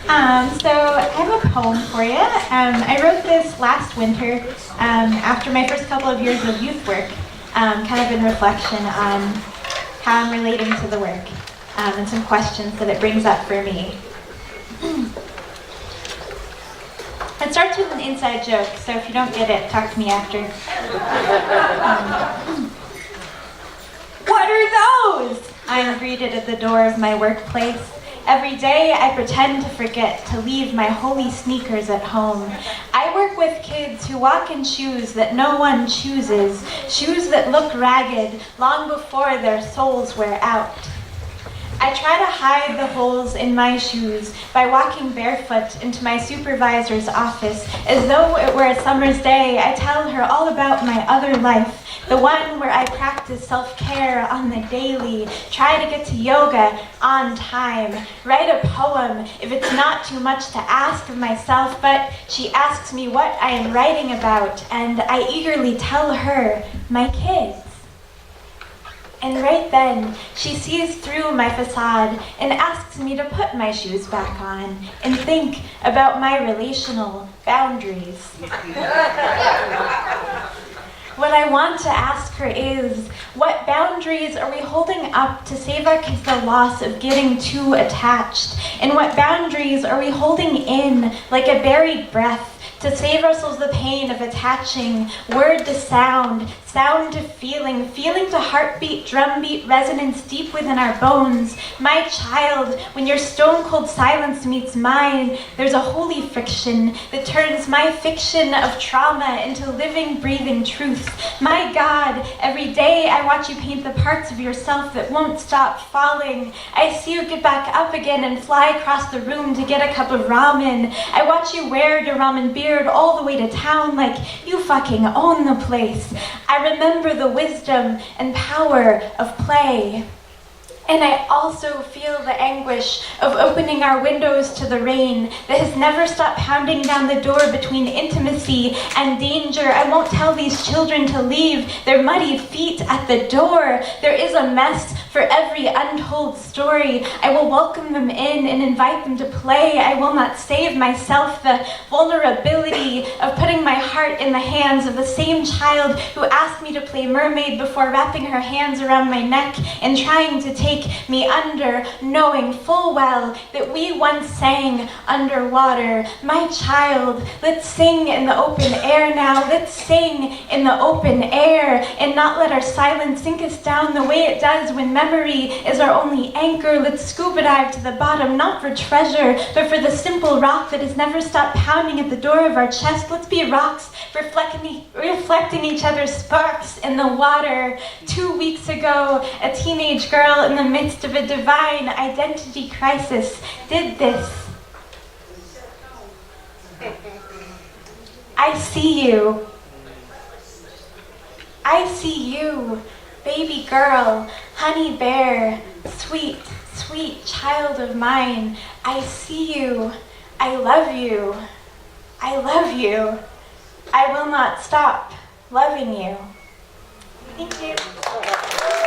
So I have a poem for you. I wrote this last winter after my first couple of years of youth work, kind of in reflection on how I'm relating to the work and some questions that it brings up for me. It starts with an inside joke, so if you don't get it, talk to me after. What are those? I am greeted at the door of my workplace. Every day I pretend to forget to leave my holy sneakers at home. I work with kids who walk in shoes that no one chooses, shoes that look ragged long before their soles wear out. I try to hide the holes in my shoes by walking barefoot into my supervisor's office. As though it were a summer's day, I tell her all about my other life, the one where I practice self-care on the daily, try to get to yoga on time, write a poem if it's not too much to ask of myself, but she asks me what I am writing about, and I eagerly tell her, my kids. And right then, she sees through my facade and asks me to put my shoes back on and think about my relational boundaries. What I want to ask her is, what boundaries are we holding up to save our kids the loss of getting too attached? And what boundaries are we holding in like a buried breath to save ourselves the pain of attaching word to sound, sound to feeling, feeling to heartbeat, drumbeat, resonance deep within our bones? My child, when your stone-cold silence meets mine, there's a holy friction that turns my fiction of trauma into living, breathing truth. My God, every day I watch you paint the parts of yourself that won't stop falling. I see you get back up again and fly across the room to get a cup of ramen. I watch you wear your ramen beard all the way to town like you fucking own the place. I remember the wisdom and power of play. And I also feel the anguish of opening our windows to the rain that has never stopped pounding down the door between intimacy and danger. I won't tell these children to leave their muddy feet at the door. There is a mess for every untold story. I will welcome them in and invite them to play. I will not save myself the vulnerability of putting my heart in the hands of the same child who asked me to play mermaid before wrapping her hands around my neck and trying to take me under, knowing full well that we once sang underwater. My child, let's sing in the open air now. Let's sing in the open air and not let our silence sink us down the way it does when memory is our only anchor. Let's scuba dive to the bottom, not for treasure, but for the simple rock that has never stopped pounding at the door of our chest. Let's be rocks reflecting each other's sparks in the water. 2 weeks ago, a teenage girl in the midst of a divine identity crisis did this. I see you. I see you, baby girl, honey bear, sweet, sweet child of mine. I see you. I love you. I love you. I will not stop loving you. Thank you.